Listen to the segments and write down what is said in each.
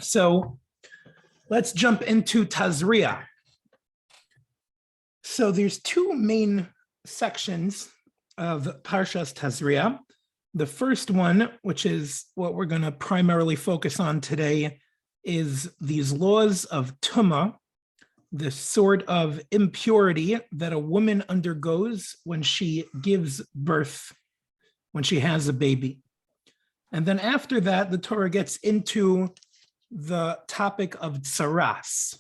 So let's jump into Tazria. So there's two main sections of Parshas Tazria. The first one, which is what we're going to primarily focus on today, is these laws of Tumah, the sort of impurity that a woman undergoes when she gives birth, when she has a baby. And then after that, the Torah gets into the topic of tsaras.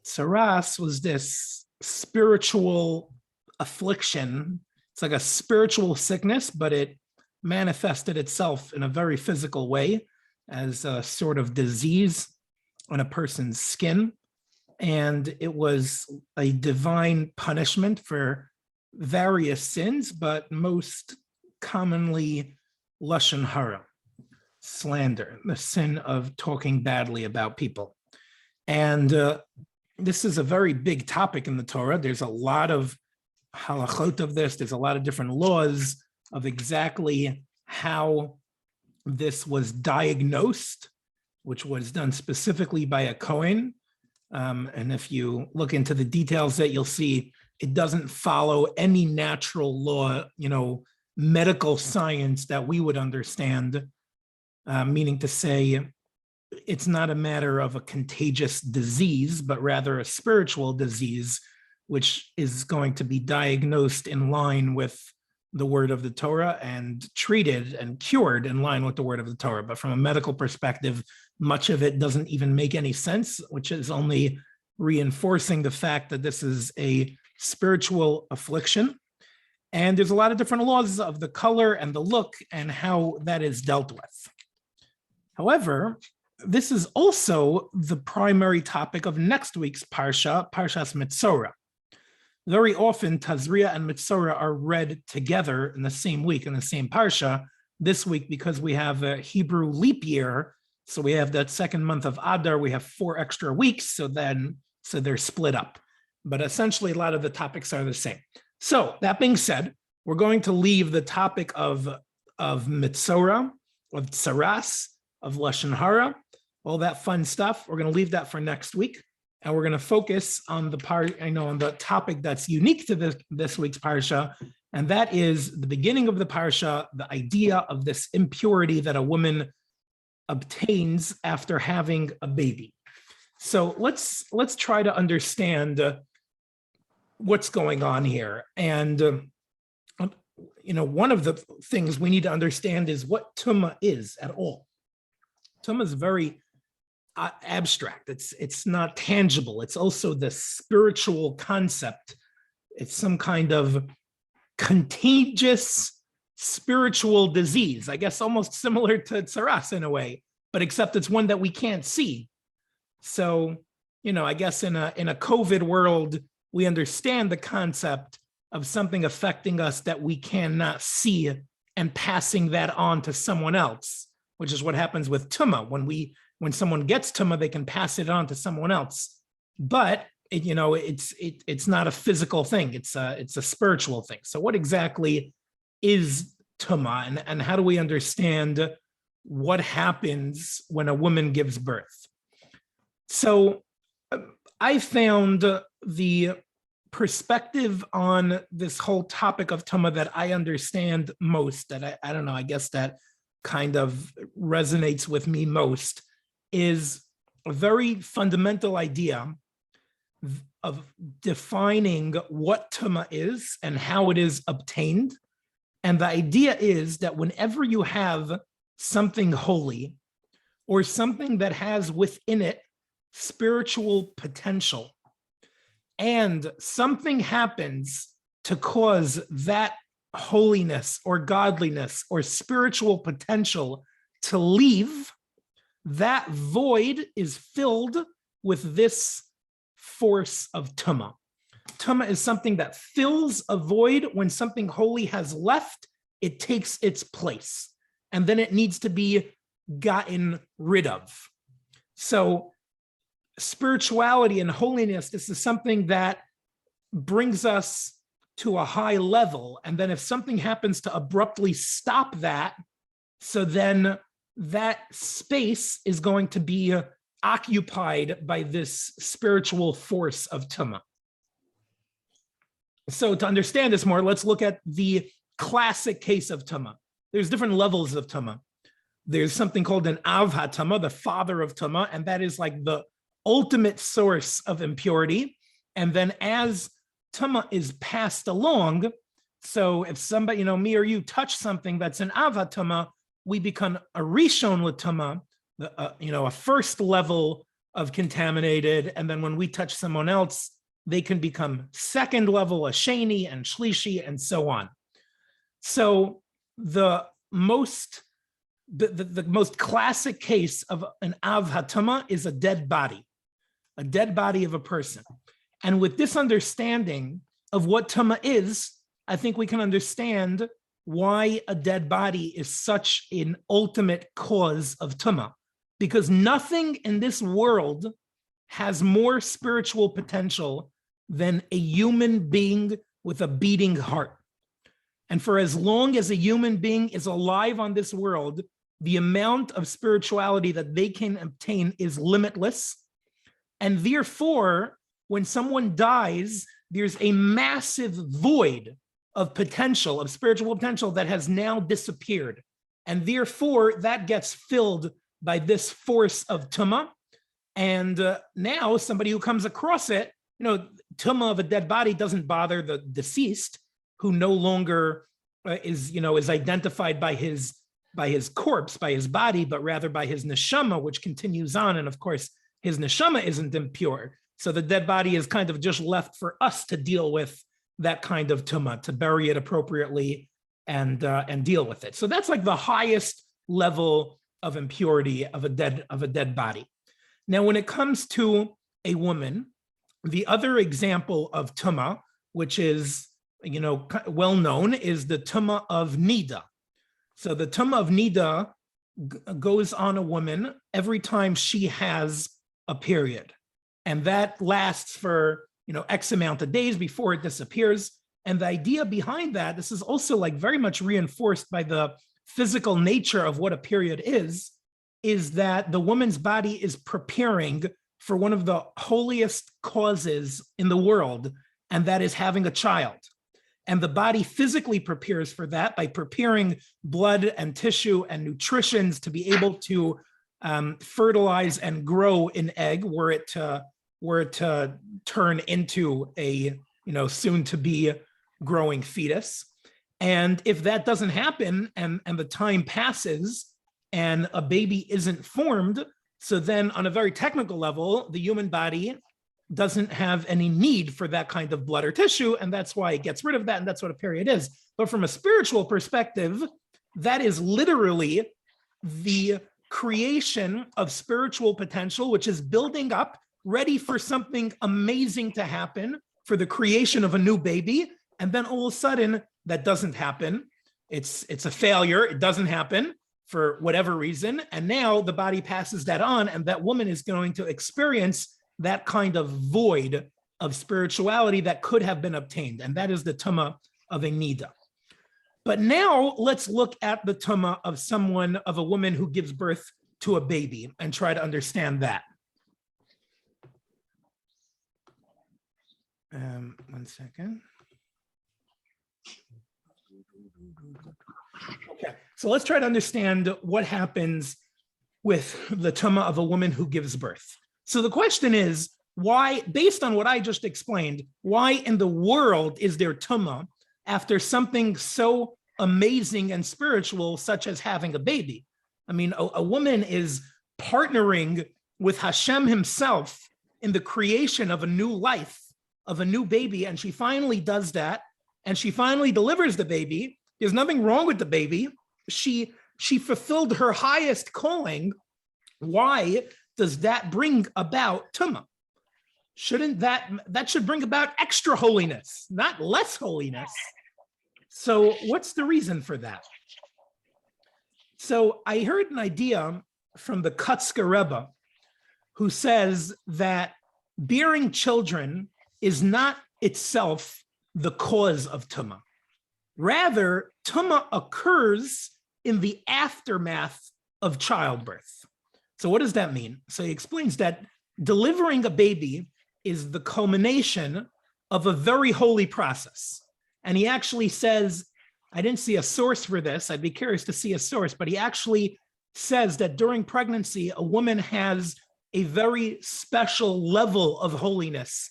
Tsaras was this spiritual affliction. It's like a spiritual sickness, but it manifested itself in a very physical way as a sort of disease on a person's skin. And it was a divine punishment for various sins, but most commonly lashon hara, slander, the sin of talking badly about people. And this is a very big topic in the Torah. There's a lot of halachot of this. There's a lot of different laws of exactly how this was diagnosed, which was done specifically by a Kohen. And if you look into the details that you'll see, it doesn't follow any natural law, medical science that we would understand, meaning to say it's not a matter of a contagious disease, but rather a spiritual disease, which is going to be diagnosed in line with the word of the Torah and treated and cured in line with the word of the Torah. But from a medical perspective, much of it doesn't even make any sense, which is only reinforcing the fact that this is a spiritual affliction. And there's a lot of different laws of the color and the look and how that is dealt with. However, this is also the primary topic of next week's Parsha, Parshas Metzora. Very often, Tazria and Metzora are read together in the same week, in the same Parsha. This week, because we have a Hebrew leap year, so we have that second month of Adar, we have 4 extra weeks, so they're split up. But essentially, a lot of the topics are the same. So that being said, we're going to leave the topic of Metzora, of Tsaras, of lashon hara, all that fun stuff. We're going to leave that for next week. And we're going to focus on on the topic that's unique to this week's Parsha, and that is the beginning of the Parsha, the idea of this impurity that a woman obtains after having a baby. So let's try to understand what's going on here. And one of the things we need to understand is what Tumah is at all. Tumah is very abstract. It's not tangible. It's also the spiritual concept. It's some kind of contagious spiritual disease, I guess almost similar to tsaras in a way, but except it's one that we can't see. So, I guess in a COVID world, we understand the concept of something affecting us that we cannot see and passing that on to someone else, which is what happens with Tumah. When someone gets Tumah, they can pass it on to someone else. But it's not a physical thing. It's a spiritual thing. So what exactly is Tumah, and how do we understand what happens when a woman gives birth? So I found the perspective on this whole topic of Tumah that I understand most, that I don't know, I guess that kind of resonates with me most, is a very fundamental idea of defining what Tumah is and how it is obtained. And the idea is that whenever you have something holy or something that has within it spiritual potential, and something happens to cause that holiness or godliness or spiritual potential to leave, that void is filled with this force of Tumah. Tumah is something that fills a void. When something holy has left, it takes its place, and then it needs to be gotten rid of. So spirituality and holiness, this is something that brings us to a high level. And then if something happens to abruptly stop that, so then that space is going to be occupied by this spiritual force of Tumah. So to understand this more, let's look at the classic case of Tumah. There's different levels of Tumah. There's something called an Av HaTumah, the father of Tumah, and that is like the ultimate source of impurity. And then as Tumah is passed along, so if somebody, me or you touch something that's an Av HaTumah, we become a Rishon with Tumah, a first level of contaminated. And then when we touch someone else, they can become second level, a Sheni and Shlishi, and so on. So the most classic case of an Av HaTumah is a dead body of a person. And with this understanding of what Tumah is, I think we can understand why a dead body is such an ultimate cause of Tumah. Because nothing in this world has more spiritual potential than a human being with a beating heart. And for as long as a human being is alive on this world, the amount of spirituality that they can obtain is limitless. And therefore, when someone dies, there's a massive void of potential, of spiritual potential that has now disappeared. And therefore, that gets filled by this force of Tumah. And now somebody who comes across it, Tumah of a dead body doesn't bother the deceased, who no longer is identified by his corpse, by his body, but rather by his neshama, which continues on. And of course, his neshama isn't impure. So the dead body is kind of just left for us to deal with that kind of Tumah, to bury it appropriately and deal with it. So that's like the highest level of impurity of a dead body. Now, when it comes to a woman, the other example of Tumah, which is well known, is the Tumah of Nida. So the Tumah of Nida goes on a woman every time she has a period, and that lasts for X amount of days before it disappears. And the idea behind that, this is also like very much reinforced by the physical nature of what a period is that the woman's body is preparing for one of the holiest causes in the world, and that is having a child. And the body physically prepares for that by preparing blood and tissue and nutritions to be able to fertilize and grow an egg were it to turn into a soon to be growing fetus. And if that doesn't happen and the time passes and a baby isn't formed, so then on a very technical level, the human body doesn't have any need for that kind of blood or tissue, and that's why it gets rid of that, and that's what a period is. But from a spiritual perspective, that is literally the creation of spiritual potential, which is building up, ready for something amazing to happen, for the creation of a new baby, and then all of a sudden, that doesn't happen. It's a failure, it doesn't happen for whatever reason, and now the body passes that on, and that woman is going to experience that kind of void of spirituality that could have been obtained, and that is the Tumah of a Nida. But now let's look at the Tumah of a woman who gives birth to a baby and try to understand that. One second. Okay, so let's try to understand what happens with the Tumah of a woman who gives birth. So the question is, why, based on what I just explained, why in the world is there Tumah after something so amazing and spiritual, such as having a baby? I mean, a woman is partnering with Hashem himself in the creation of a new life, of a new baby, and she finally does that, and she finally delivers the baby. There's nothing wrong with the baby. She fulfilled her highest calling. Why does that bring about Tumah? Shouldn't that should bring about extra holiness, not less holiness? So what's the reason for that? So I heard an idea from the Kutzker Rebbe, who says that bearing children is not itself the cause of Tumah. Rather, Tumah occurs in the aftermath of childbirth. So what does that mean? So he explains that delivering a baby is the culmination of a very holy process. And he actually says, I didn't see a source for this. I'd be curious to see a source, but he actually says that during pregnancy, a woman has a very special level of holiness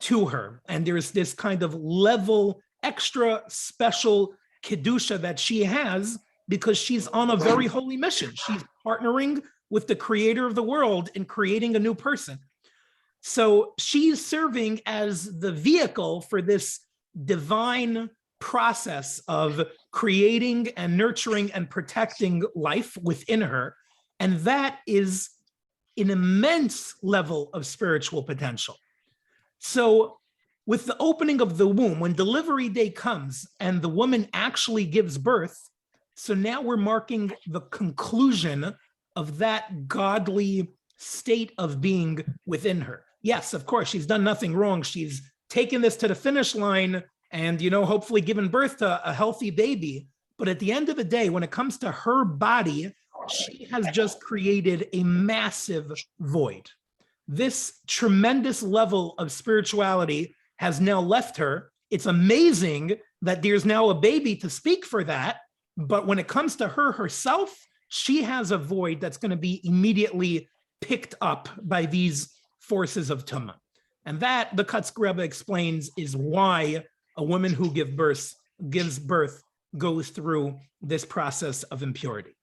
to her. And there's this kind of level, extra special kedusha that she has because she's on a very holy mission. She's partnering with the creator of the world in creating a new person. So she's serving as the vehicle for this divine process of creating and nurturing and protecting life within her. And that is an immense level of spiritual potential. So with the opening of the womb, when delivery day comes and the woman actually gives birth, so now we're marking the conclusion of that godly state of being within her. Yes, of course, she's done nothing wrong. She's taken this to the finish line and, hopefully given birth to a healthy baby. But at the end of the day, when it comes to her body, she has just created a massive void. This tremendous level of spirituality has now left her. It's amazing that there's now a baby to speak for that. But when it comes to her herself, she has a void that's going to be immediately picked up by these forces of Tumah. And that, the Kotzker Rebbe explains, is why a woman who gives birth goes through this process of impurity.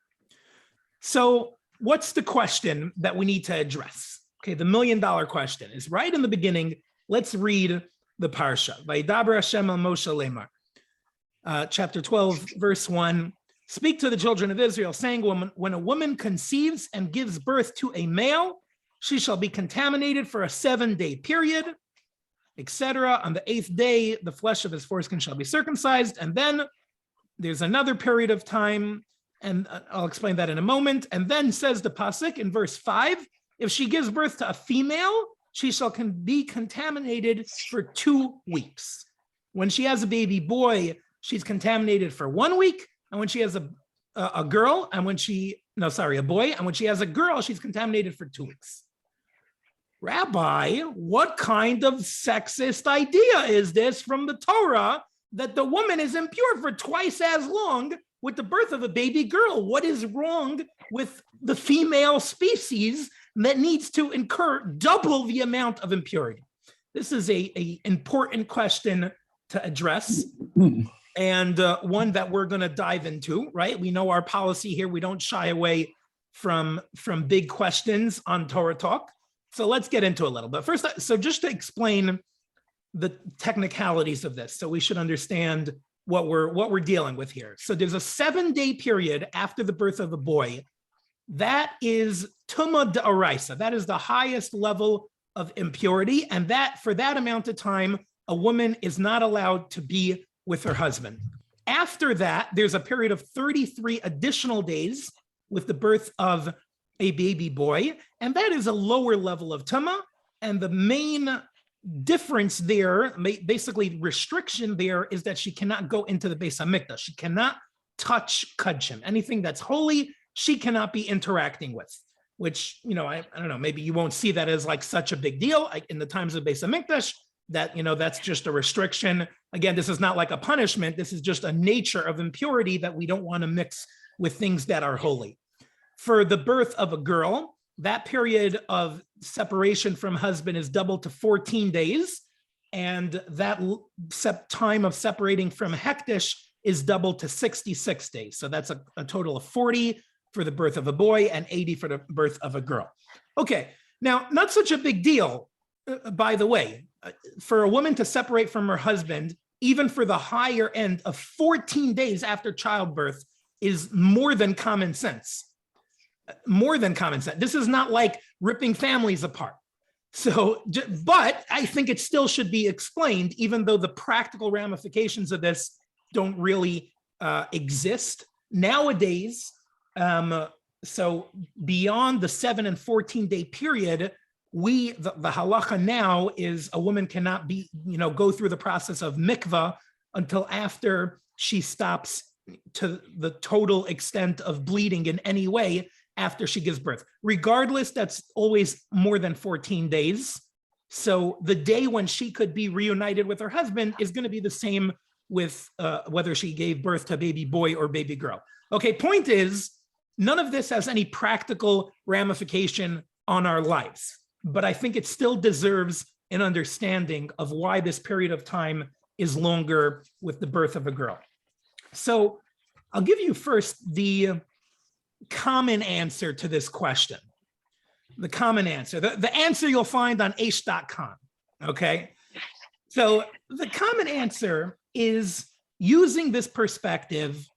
So what's the question that we need to address? Okay, the $1 million question is right in the beginning. Let's read the Parsha. Vayidaber Hashem el Moshe lemar. Chapter 12, verse 1. Speak to the children of Israel, saying, when a woman conceives and gives birth to a male, she shall be contaminated for a 7-day period, etc. On the 8th day, the flesh of his foreskin shall be circumcised. And then there's another period of time, and I'll explain that in a moment. And then says the pasuk in verse 5, if she gives birth to a female, she shall be contaminated for 2 weeks. When she has a baby boy, she's contaminated for 1 week. And when she has a boy, and when she has a girl, she's contaminated for 2 weeks. Rabbi, what kind of sexist idea is this from the Torah that the woman is impure for twice as long with the birth of a baby girl? What is wrong with the female species that needs to incur double the amount of impurity? This is a important question to address. And one that we're going to dive into, right? We know our policy here. We don't shy away from big questions on Torah Talk. So let's get into a little bit. First, so just to explain the technicalities of this, so we should understand what we're dealing with here. So there's a 7-day period after the birth of a boy. That is Tumah D'Oraisa. That is the highest level of impurity. And that for that amount of time, a woman is not allowed to be with her husband. After that, there's a period of 33 additional days with the birth of a baby boy, and that is a lower level of Tumah. And the main difference there, basically restriction there, is that she cannot go into the Beis HaMikdash. She cannot touch Kudshim. Anything that's holy, she cannot be interacting with, which, I don't know, maybe you won't see that as like such a big deal. In the times of Beis HaMikdash, that, that's just a restriction. Again, this is not like a punishment. This is just a nature of impurity that we don't want to mix with things that are holy. For the birth of a girl, that period of separation from husband is doubled to 14 days. And that time of separating from Hektish is doubled to 66 days. So that's a total of 40 for the birth of a boy and 80 for the birth of a girl. Okay, now, not such a big deal, by the way. For a woman to separate from her husband, even for the higher end of 14 days after childbirth, is more than common sense. More than common sense. This is not like ripping families apart. So, but I think it still should be explained, even though the practical ramifications of this don't really exist nowadays. So beyond the 7 and 14 day period, the halacha now is a woman cannot go through the process of mikvah until after she stops to the total extent of bleeding in any way. after she gives birth. Regardless, that's always more than 14 days. So the day when she could be reunited with her husband is going to be the same with whether she gave birth to a baby boy or baby girl. Okay, point is, none of this has any practical ramification on our lives, but I think it still deserves an understanding of why this period of time is longer with the birth of a girl. So I'll give you first the common answer to this question. The common answer, the answer you'll find on aish.com, okay? So the common answer is using this perspective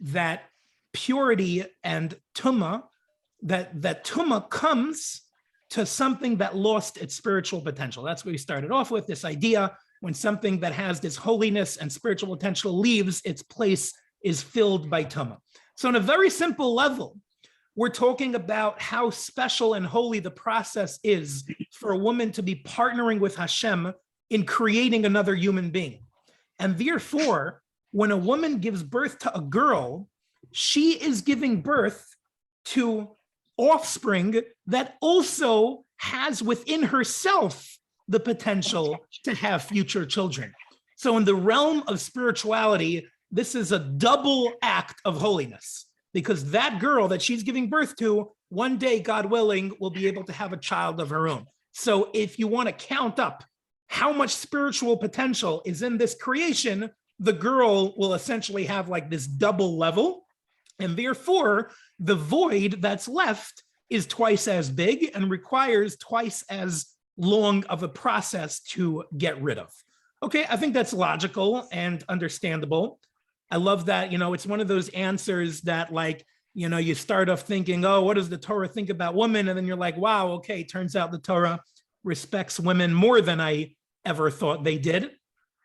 that purity and tumah, that tumah comes to something that lost its spiritual potential. That's what we started off with, this idea when something that has this holiness and spiritual potential leaves, its place is filled by tumah. So on a very simple level, we're talking about how special and holy the process is for a woman to be partnering with Hashem in creating another human being. And therefore, when a woman gives birth to a girl, she is giving birth to offspring that also has within herself the potential to have future children. So in the realm of spirituality, this is a double act of holiness, because that girl that she's giving birth to, one day, God willing, will be able to have a child of her own. So if you want to count up how much spiritual potential is in this creation, the girl will essentially have like this double level. And therefore, the void that's left is twice as big and requires twice as long of a process to get rid of. Okay, I think that's logical and understandable. I love that, it's one of those answers that you start off thinking, oh, what does the Torah think about women? And then you're like, wow, okay, turns out the Torah respects women more than I ever thought they did.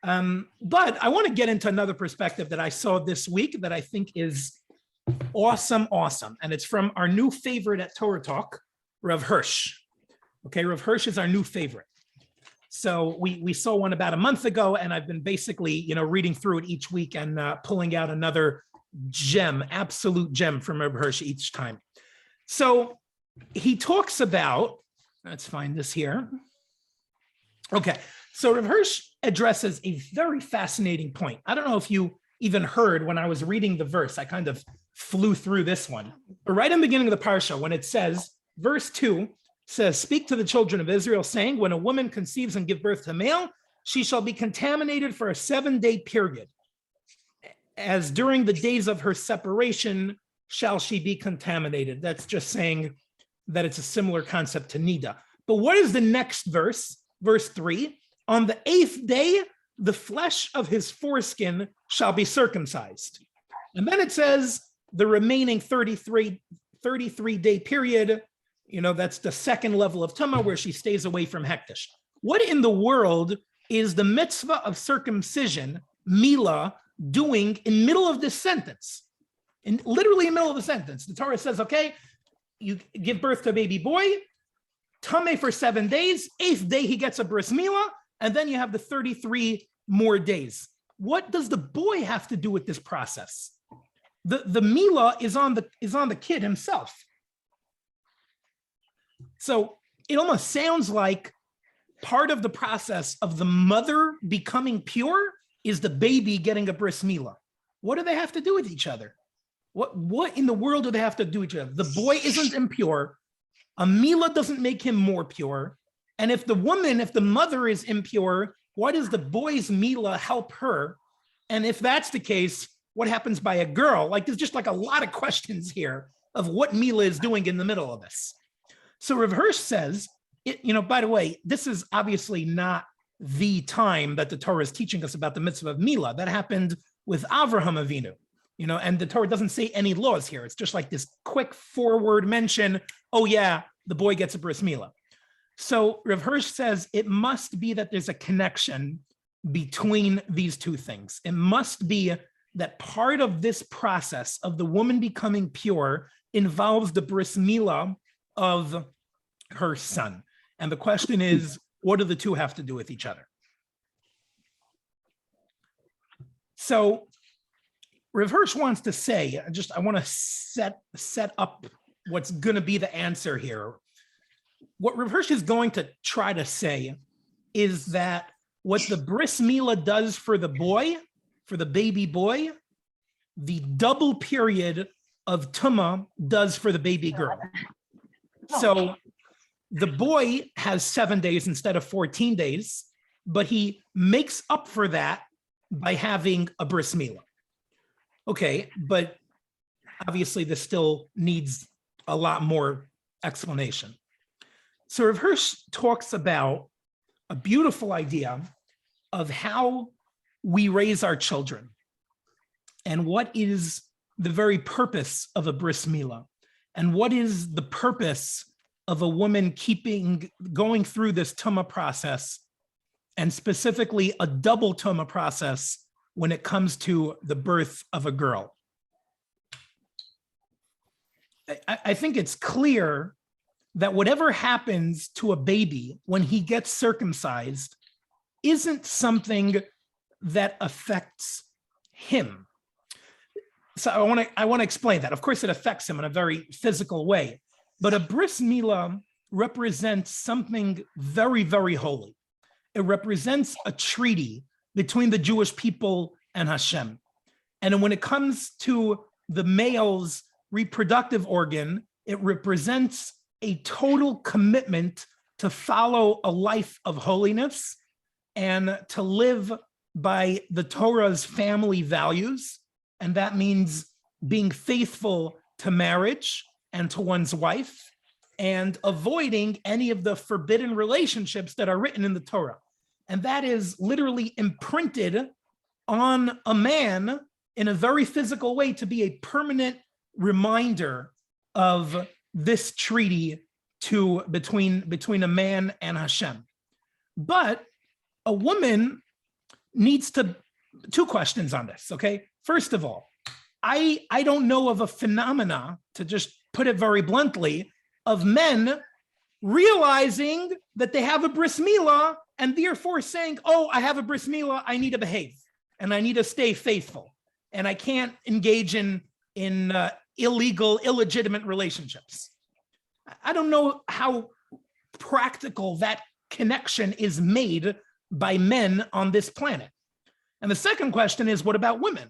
But I want to get into another perspective that I saw this week that I think is awesome. And it's from our new favorite at TorahTalk, Rav Hirsch. Okay, Rav Hirsch is our new favorite. So we saw one about a month ago, and I've been basically, reading through it each week and pulling out another gem, absolute gem from Rav Hirsch each time. So he talks about, let's find this here. Okay, so Rav Hirsch addresses a very fascinating point. I don't know if you even heard when I was reading the verse, I kind of flew through this one. But right in the beginning of the Parsha, when it says, verse 2, says, speak to the children of Israel, saying, when a woman conceives and give birth to a male, she shall be contaminated for a 7-day period. As during the days of her separation, shall she be contaminated. That's just saying that it's a similar concept to Nida. But what is the next verse? Verse 3, on the 8th day, the flesh of his foreskin shall be circumcised. And then it says the remaining 33-day period, that's the second level of Tumah where she stays away from Hektish. What in the world is the mitzvah of circumcision, Milah, doing in middle of this sentence? Literally in the middle of the sentence, the Torah says, okay, you give birth to a baby boy, Tameh for 7 days, 8th day he gets a bris milah, and then you have the 33 more days. What does the boy have to do with this process? The milah is on the kid himself. So it almost sounds like part of the process of the mother becoming pure is the baby getting a bris milah. What do they have to do with each other? What in the world do they have to do with each other? The boy isn't impure. A milah doesn't make him more pure. And if the mother is impure, why does the boy's milah help her? And if that's the case, what happens by a girl? There's just a lot of questions here of what milah is doing in the middle of this. So Rav Hirsch says, by the way, this is obviously not the time that the Torah is teaching us about the mitzvah of milah. That happened with Avraham Avinu, and the Torah doesn't say any laws here. It's just like this quick forward mention, oh yeah, the boy gets a bris milah. So Rav Hirsch says it must be that there's a connection between these two things. It must be that part of this process of the woman becoming pure involves the bris milah of her son. And the question is, what do the two have to do with each other? So Rav Hirsch wants to say, I want to set up what's going to be the answer here. What Rav Hirsch is going to try to say is that what the bris milah does for the boy, for the baby boy, the double period of tumah does for the baby girl. So the boy has 7 days instead of 14 days, but he makes up for that by having a bris milah. Okay, but obviously this still needs a lot more explanation. So Rav Hirsch talks about a beautiful idea of how we raise our children and what is the very purpose of a bris milah and what is the purpose of a woman going through this tumah process, and specifically a double tumah process when it comes to the birth of a girl. I think it's clear that whatever happens to a baby when he gets circumcised isn't something that affects him. So I want to explain that. Of course, it affects him in a very physical way, but a bris milah represents something very, very holy. It represents a treaty between the Jewish people and Hashem. And when it comes to the male's reproductive organ, it represents a total commitment to follow a life of holiness and to live by the Torah's family values. And that means being faithful to marriage and to one's wife and avoiding any of the forbidden relationships that are written in the Torah. And that is literally imprinted on a man in a very physical way to be a permanent reminder of this treaty between a man and Hashem. But a woman needs two questions on this, okay? First of all, I don't know of a phenomena, to just put it very bluntly, of men realizing that they have a bris milah and therefore saying, oh, I have a bris milah, I need to behave and I need to stay faithful and I can't engage in illegal, illegitimate relationships. I don't know how practical that connection is made by men on this planet. And the second question is, what about women?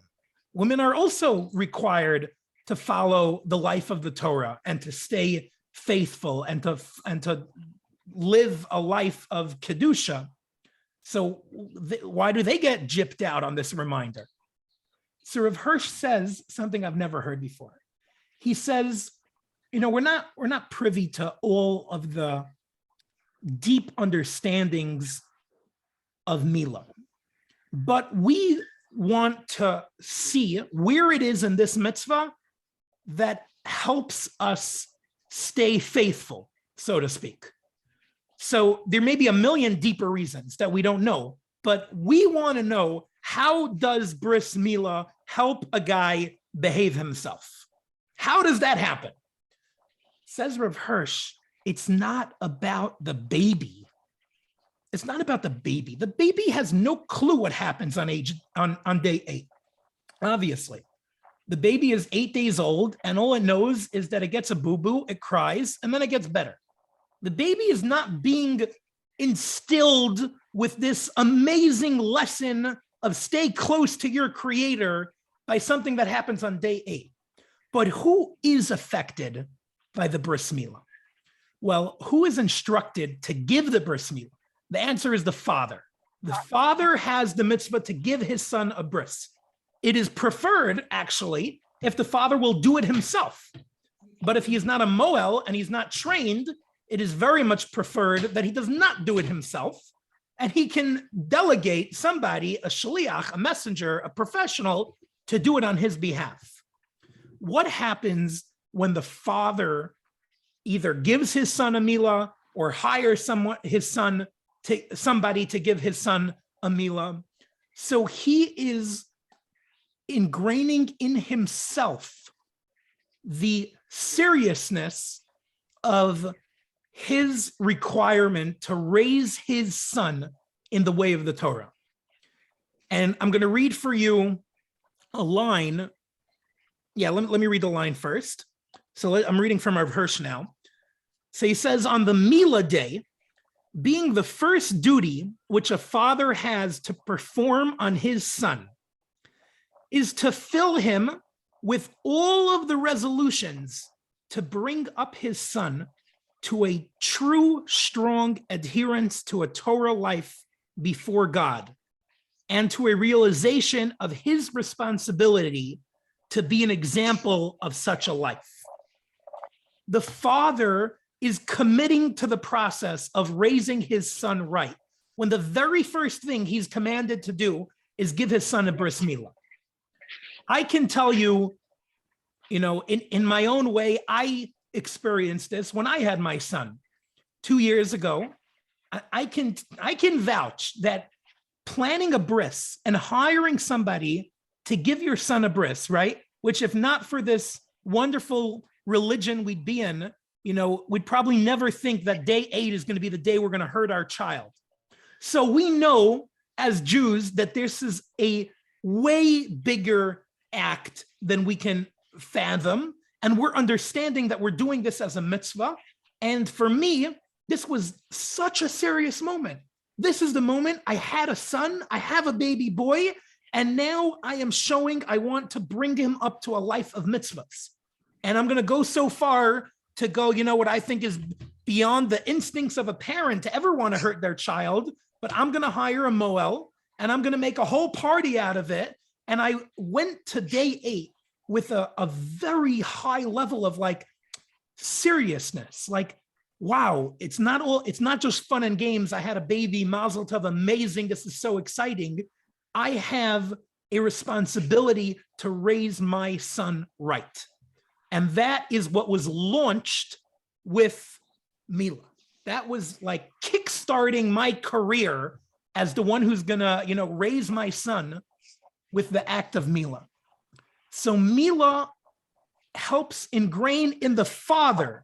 Women are also required to follow the life of the Torah and to stay faithful and to live a life of kedusha. So why do they get gypped out on this reminder? So Rav Hirsch says something I've never heard before. He says, we're not privy to all of the deep understandings of milah, but we want to see where it is in this mitzvah that helps us stay faithful, so to speak. So there may be a million deeper reasons that we don't know, but we want to know, how does bris milah help a guy behave himself? How does that happen? Says Rav Hirsch, it's not about the baby. It's not about the baby. The baby has no clue what happens on day 8. Obviously, the baby is 8 days old, and all it knows is that it gets a boo-boo, it cries, and then it gets better. The baby is not being instilled with this amazing lesson of stay close to your creator by something that happens on day 8. But who is affected by the bris milah? Well, who is instructed to give the bris milah? The answer is the father. The father has the mitzvah to give his son a bris. It is preferred, actually, if the father will do it himself. But if he is not a moel and he's not trained, it is very much preferred that he does not do it himself, and he can delegate somebody, a shaliach, a messenger, a professional, to do it on his behalf. What happens when the father either gives his son a milah or hires somebody to give his son a milah? So he is ingraining in himself the seriousness of his requirement to raise his son in the way of the Torah. And I'm going to read for you a line. Yeah, let me read the line first. So I'm reading from Rav Hirsch now. So he says, on the Milah day, being the first duty which a father has to perform on his son is to fill him with all of the resolutions to bring up his son to a true, strong adherence to a Torah life before God, and to a realization of his responsibility to be an example of such a life. The father is committing to the process of raising his son right, when the very first thing he's commanded to do is give his son a bris milah. I can tell you, in my own way, I experienced this when I had my son 2 years ago. I can vouch that planning a bris and hiring somebody to give your son a bris, right? Which, if not for this wonderful religion we'd be in, we'd probably never think that day 8 is going to be the day we're going to hurt our child. So we know as Jews that this is a way bigger act than we can fathom. And we're understanding that we're doing this as a mitzvah. And for me, this was such a serious moment. This is the moment I had a son, I have a baby boy, and now I am showing I want to bring him up to a life of mitzvahs. And I'm going to go so far to go, what I think is beyond the instincts of a parent to ever want to hurt their child, but I'm going to hire a moel and I'm going to make a whole party out of it. And I went to day 8 with a very high level of seriousness, wow, it's not just fun and games. I had a baby, mazel tov, amazing. This is so exciting. I have a responsibility to raise my son right. And that is what was launched with Milah. That was kickstarting my career as the one who's gonna, raise my son with the act of Milah. So Milah helps ingrain in the father,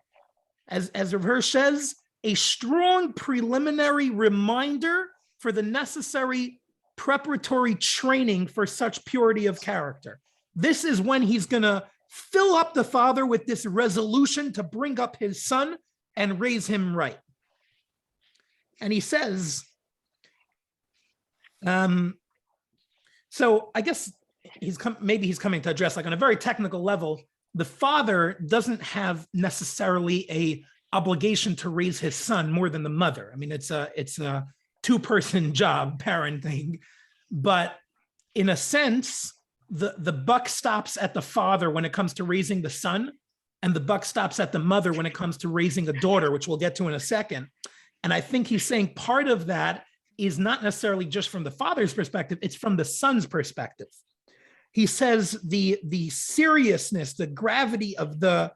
as Rav Hirsch says, a strong preliminary reminder for the necessary preparatory training for such purity of character. This is when he's going to fill up the father with this resolution to bring up his son and raise him right. And he says, so I guess maybe he's coming to address, on a very technical level, the father doesn't have necessarily a obligation to raise his son more than the mother. I mean, it's a two-person job, parenting, but in a sense, the buck stops at the father when it comes to raising the son, and the buck stops at the mother when it comes to raising a daughter, which we'll get to in a second. And I think he's saying part of that is not necessarily just from the father's perspective, it's from the son's perspective. He says the seriousness, the gravity of the,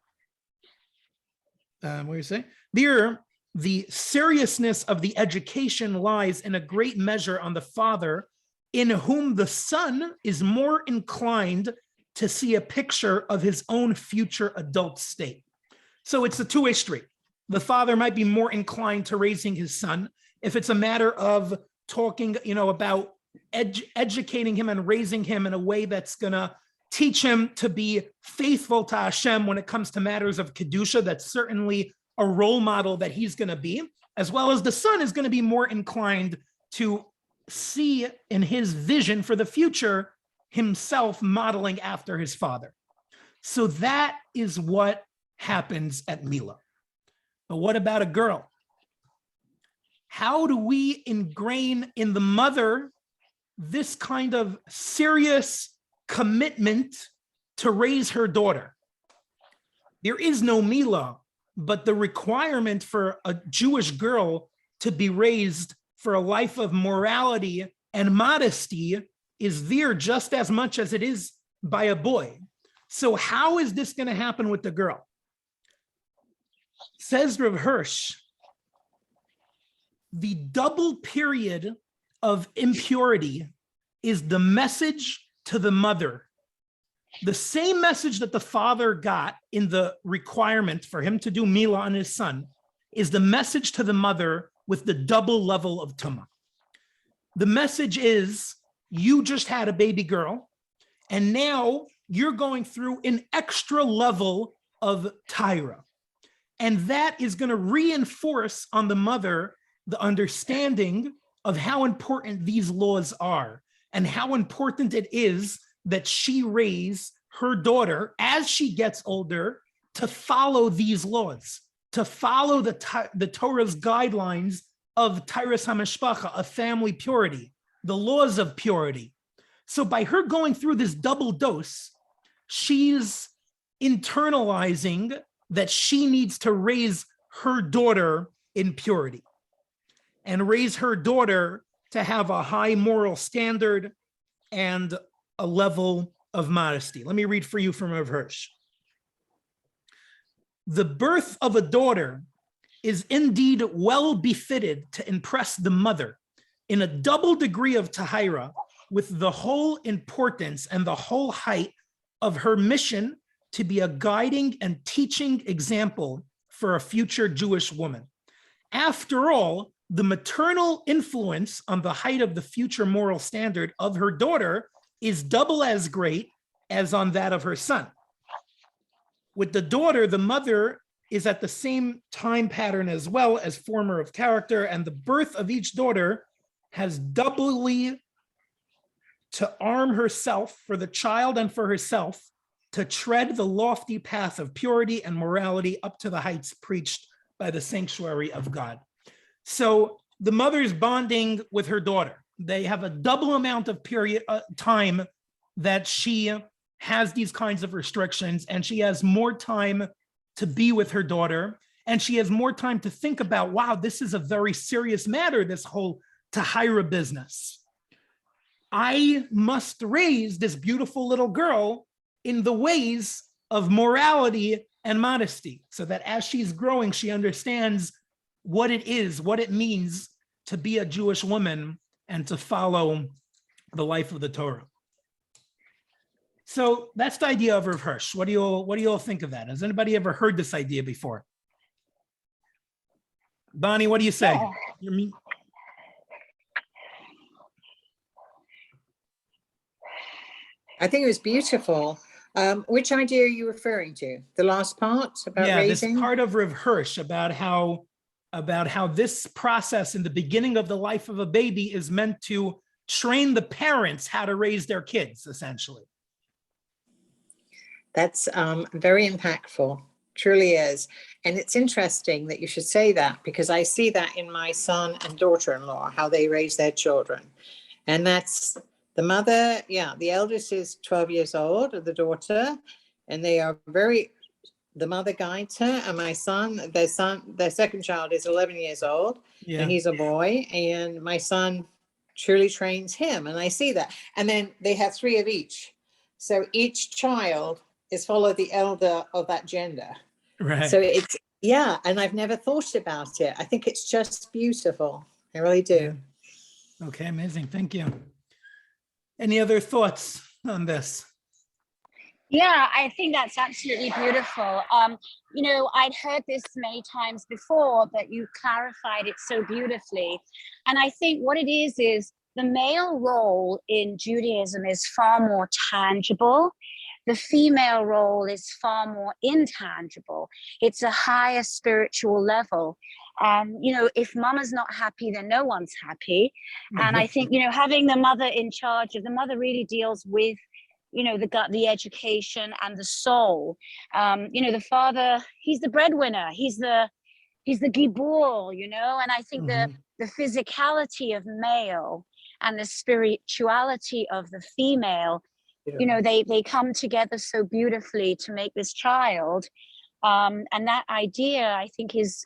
what do you say? The seriousness of the education lies in a great measure on the father, in whom the son is more inclined to see a picture of his own future adult state. So it's a two-way street. The father might be more inclined to raising his son if it's a matter of talking, about educating him and raising him in a way that's going to teach him to be faithful to Hashem when it comes to matters of Kedusha. That's certainly a role model that he's going to be, as well as the son is going to be more inclined to see in his vision for the future himself modeling after his father. So that is what happens at Milah. But what about a girl? How do we ingrain in the mother this kind of serious commitment to raise her daughter? There is no Milah, but the requirement for a Jewish girl to be raised for a life of morality and modesty is there just as much as it is by a boy. So how is this going to happen with the girl? Says Rav Hirsch, the double period of impurity is the message to the mother. The same message that the father got in the requirement for him to do Milah on his son is the message to the mother with the double level of tumah. The message is, you just had a baby girl, and now you're going through an extra level of Torah. And that is going to reinforce on the mother the understanding of how important these laws are and how important it is that she raise her daughter as she gets older to follow these laws, to follow the Torah's guidelines of Tyrus HaMishpacha, of family purity, the laws of purity. So by her going through this double dose, she's internalizing that she needs to raise her daughter in purity and raise her daughter to have a high moral standard and a level of modesty. Let me read for you from Rav Hirsch. The birth of a daughter is indeed well befitted to impress the mother in a double degree of tahira with the whole importance and the whole height of her mission to be a guiding and teaching example for a future Jewish woman. After all, the maternal influence on the height of the future moral standard of her daughter is double as great as on that of her son. With the daughter, the mother is at the same time pattern as well as former of character, and the birth of each daughter has doubly to arm herself for the child and for herself to tread the lofty path of purity and morality up to the heights preached by the sanctuary of God. So the mother is bonding with her daughter. They have a double amount of time that she has these kinds of restrictions, and she has more time to be with her daughter, and she has more time to think about, wow, this is a very serious matter, this whole tahira business. I must raise this beautiful little girl in the ways of morality and modesty, so that as she's growing, she understands what it is, what it means to be a Jewish woman and to follow the life of the Torah. So that's the idea of Rav Hirsch. What do you all think of that? Has anybody ever heard this idea before? Bonnie, what do you say? Yeah. I think it was beautiful. Which idea are you referring to? The last part about raising? This part of Rav Hirsch about how this process in the beginning of the life of a baby is meant to train the parents how to raise their kids, essentially. That's very impactful, truly is. And it's interesting that you should say that, because I see that in my son and daughter-in-law, how they raise their children. And that's the mother, the eldest is 12 years old, the daughter, and they are the mother guides her, and my son, their second child is 11 years old, and he's a boy, and my son truly trains him, and I see that. And then they have 3 of each. So each child is follow the elder of that gender. Right. So it's, and I've never thought about it. I think it's just beautiful. I really do. Yeah. Okay, amazing. Thank you. Any other thoughts on this? Yeah, I think that's absolutely beautiful. I'd heard this many times before, but you clarified it so beautifully. And I think what it is the male role in Judaism is far more tangible. The female role is far more intangible. It's a higher spiritual level. If mama's not happy, then no one's happy. And I think, having the mother in charge, the mother really deals with, the education and the soul. The father, he's the breadwinner. He's the gibor, and I think the physicality of male and the spirituality of the female, they come together so beautifully to make this child. And that idea, I think, is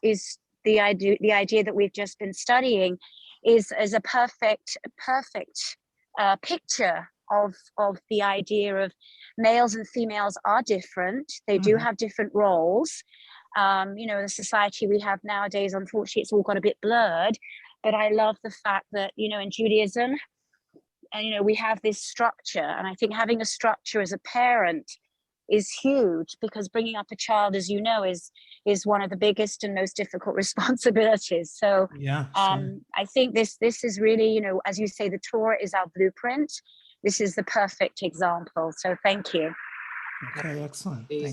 the idea that we've just been studying is a perfect picture of the idea of males and females are different. They do have different roles. The society we have nowadays, unfortunately, it's all got a bit blurred. But I love the fact that, in Judaism, and, we have this structure. And I think having a structure as a parent is huge, because bringing up a child, as you know, is one of the biggest and most difficult responsibilities. So I think this is really, as you say, the Torah is our blueprint. This is the perfect example. So thank you. Okay, excellent. Thank you.